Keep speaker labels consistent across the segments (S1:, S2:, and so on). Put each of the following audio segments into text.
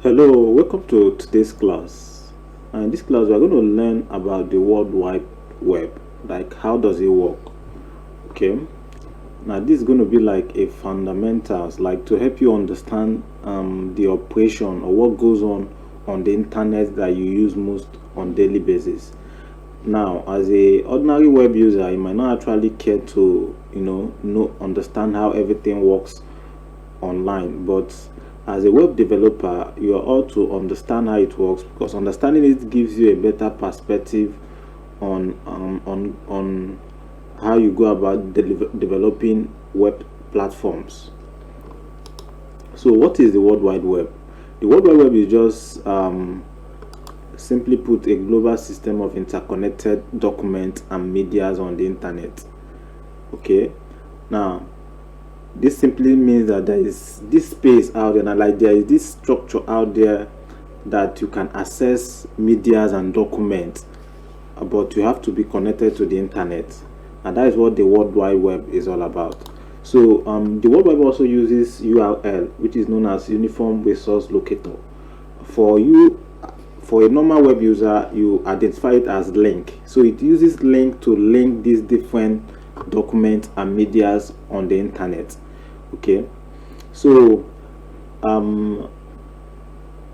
S1: Hello, welcome to today's class. In this class, we're going to learn about the World Wide Web. Like, how does it work? Okay. Now, this is going to be like a fundamentals, like to help you understand the operation or what goes on the internet that you use most on daily basis. Now, as a ordinary web user, you might not actually care to, know understand how everything works online, but as a web developer you are all to understand how it works, because understanding it gives you a better perspective on how you go about developing web platforms. So what is the World Wide Web? The World Wide Web is just simply put a global system of interconnected documents and medias on the internet. Okay, now this simply means that there is this space out there, and like there is this structure out there that you can access medias and documents, but you have to be connected to the internet, and that is what the World Wide Web is all about. So the World Wide Web also uses URL, which is known as Uniform Resource Locator. For a normal web user, you identify it as link. So it uses link to link these different documents and medias on the internet. Okay, so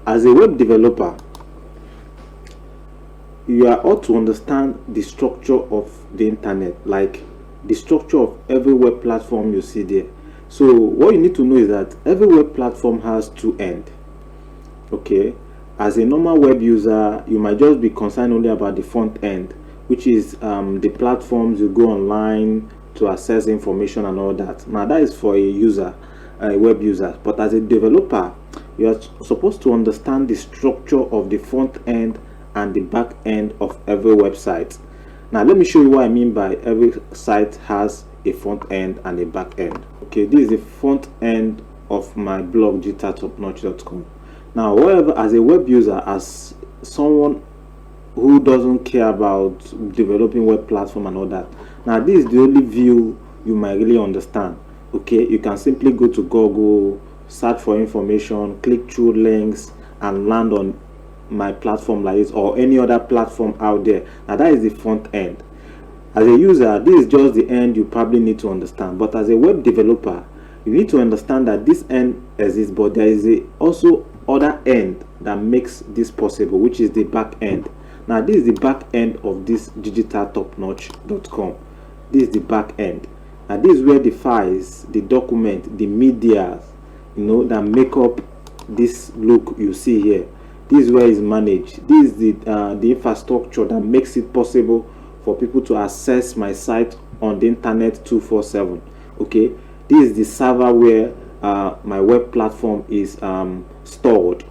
S1: as a web developer, you are ought to understand the structure of the internet, like the structure of every web platform you see there. So what you need to know is that every web platform has two ends. Okay, as a normal web user, you might just be concerned only about the front end, which is the platforms you go online to access information and all that. Now that is for a web user, but as a developer, you are supposed to understand the structure of the front end and the back end of every website. Now let me show you what I mean by every site has a front end and a back end. Okay, this is the front end of my blog guitartopnotch.com. Now, however, as a web user, as someone who doesn't care about developing web platform and all that, now this is the only view you might really understand. Okay, you can simply go to Google, search for information, click through links, and land on my platform like this or any other platform out there. Now that is the front end. As a user, this is just the end you probably need to understand, but as a web developer, you need to understand that this end exists, but there is also other end that makes this possible, which is the back end. Now this is the back end of this digitaltopnotch.com. This is the back end, and this is where the files, the document, the media, that make up this look you see here. This is where it's managed. This is the infrastructure that makes it possible for people to access my site on the internet 247. Okay, this is the server where my web platform is stored.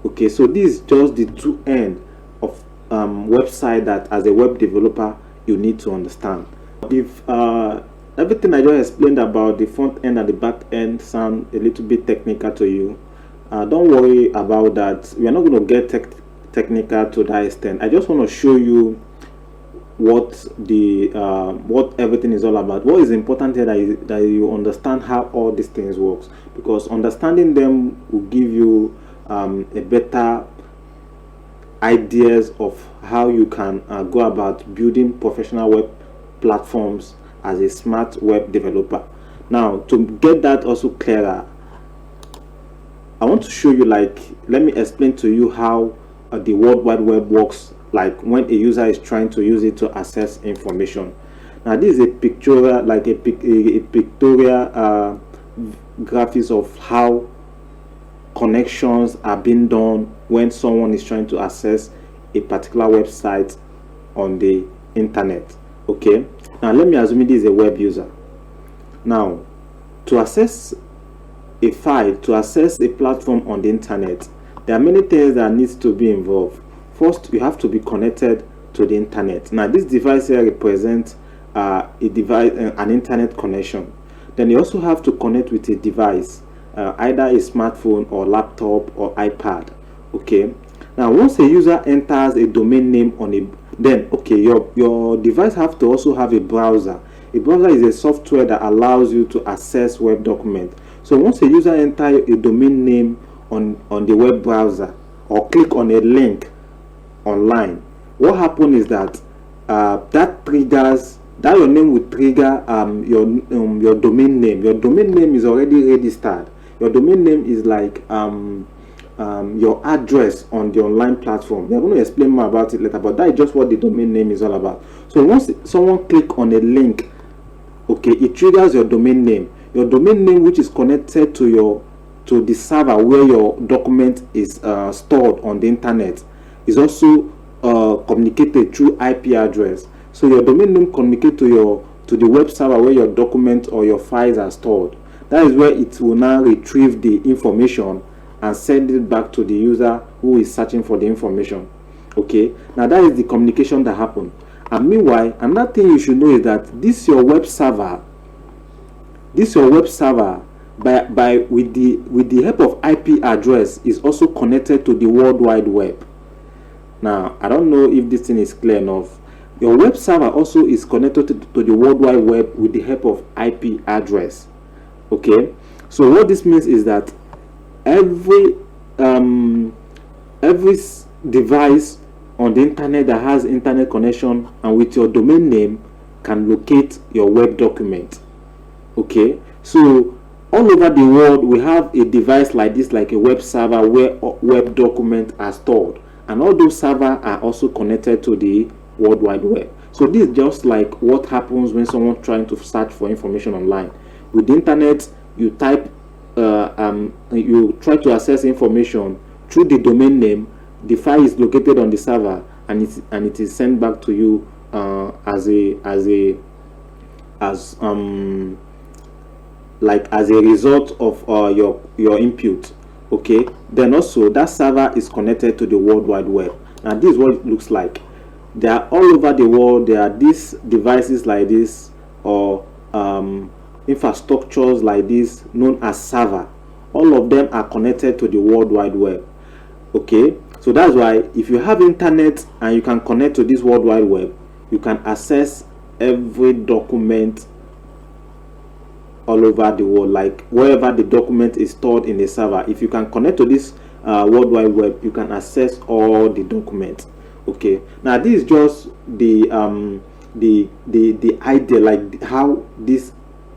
S1: Okay, so this is just the two end of website that as a web developer you need to understand. If everything I just explained about the front end and the back end sound a little bit technical to you, don't worry about that. We are not going to get technical to that extent. I just want to show you what everything is all about. What is important here that you understand how all these things works, because understanding them will give you a better ideas of how you can go about building professional web platforms as a smart web developer. Now, to get that also clearer, I want to show you, like, let me explain to you how the World Wide Web works, like when a user is trying to use it to access information. Now this is a pictorial, like a pictorial graphics of how connections are being done when someone is trying to access a particular website on the internet. Okay, now let me assume this is a web user. Now, to access a file, to access a platform on the internet, there are many things that needs to be involved. First, you have to be connected to the internet. Now this device here represents a device, an internet connection. Then you also have to connect with a device, either a smartphone or laptop or iPad. Okay, now once a user enters a domain name on a, then okay, your device have to also have a browser. A browser is a software that allows you to access web documents. So once a user enters a domain name on the web browser or click on a link online, what happens is that that your name will trigger your domain name. Your domain name is already registered. Your domain name is like your address on the online platform. We're going to explain more about it later, but that is just what the domain name is all about. So once someone click on a link, okay, it triggers your domain name. Your domain name, which is connected to the server where your document is stored on the internet, is also communicated through IP address. So your domain name communicate to the web server where your document or your files are stored. That is where it will now retrieve the information and send it back to the user who is searching for the information. Okay, now that is the communication that happened. And meanwhile, another thing you should know is that this your web server by with the help of IP address is also connected to the World Wide Web. Now I don't know if this thing is clear enough. Your web server also is connected to the World Wide Web with the help of IP address. Okay, so what this means is that every device on the internet that has internet connection and with your domain name can locate your web document. Okay, so all over the world we have a device like this, like a web server where web documents are stored, and all those servers are also connected to the World Wide Web. So this is just like what happens when someone trying to search for information online. With the internet, you type you try to access information through the domain name. The file is located on the server, and it is sent back to you as a result of your input. Okay, then also that server is connected to the World Wide Web. Now this is what it looks like. They are all over the world. There are these devices like this, or infrastructures like this known as server. All of them are connected to the World Wide Web. Okay, so that's why if you have internet and you can connect to this World Wide Web, you can access every document all over the world, like wherever the document is stored in the server. If you can connect to this World Wide Web, you can access all the documents. Okay, now this is just the idea, like how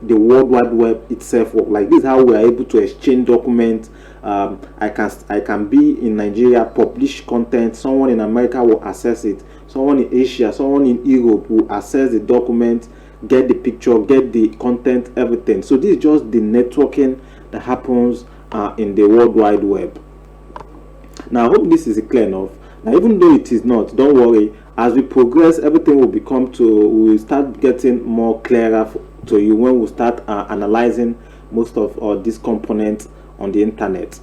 S1: the World Wide Web itself work. Like this is how we are able to exchange documents. I can be in Nigeria, publish content, someone in America will access it, someone in Asia, someone in Europe will access the document, get the picture, get the content, everything. So this is just the networking that happens in the World Wide Web. Now I hope this is clear enough. Now even though it is not, don't worry, as we progress, everything we will start getting more clearer to you when we start analyzing most of these components on the internet.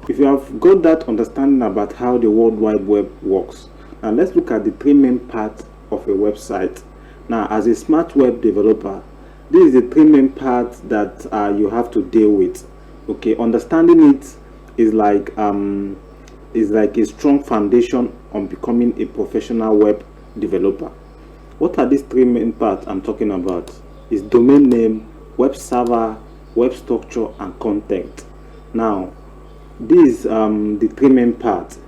S1: If you have got that understanding about how the World Wide Web works, now let's look at the three main parts of a website. Now as a smart web developer, this is the three main parts that you have to deal with. Okay, understanding it is like a strong foundation on becoming a professional web developer. What are these three main parts I'm talking about? Is domain name, web server, web structure, and content. Now these the three main parts.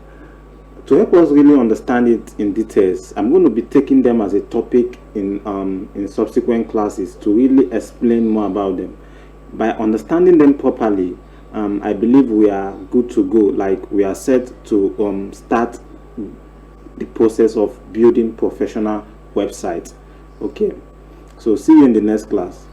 S1: To help us really understand it in details, I'm going to be taking them as a topic in subsequent classes to really explain more about them. By understanding them properly, I believe we are good to go. Like we are set to start the process of building professional websites. Okay, so see you in the next class.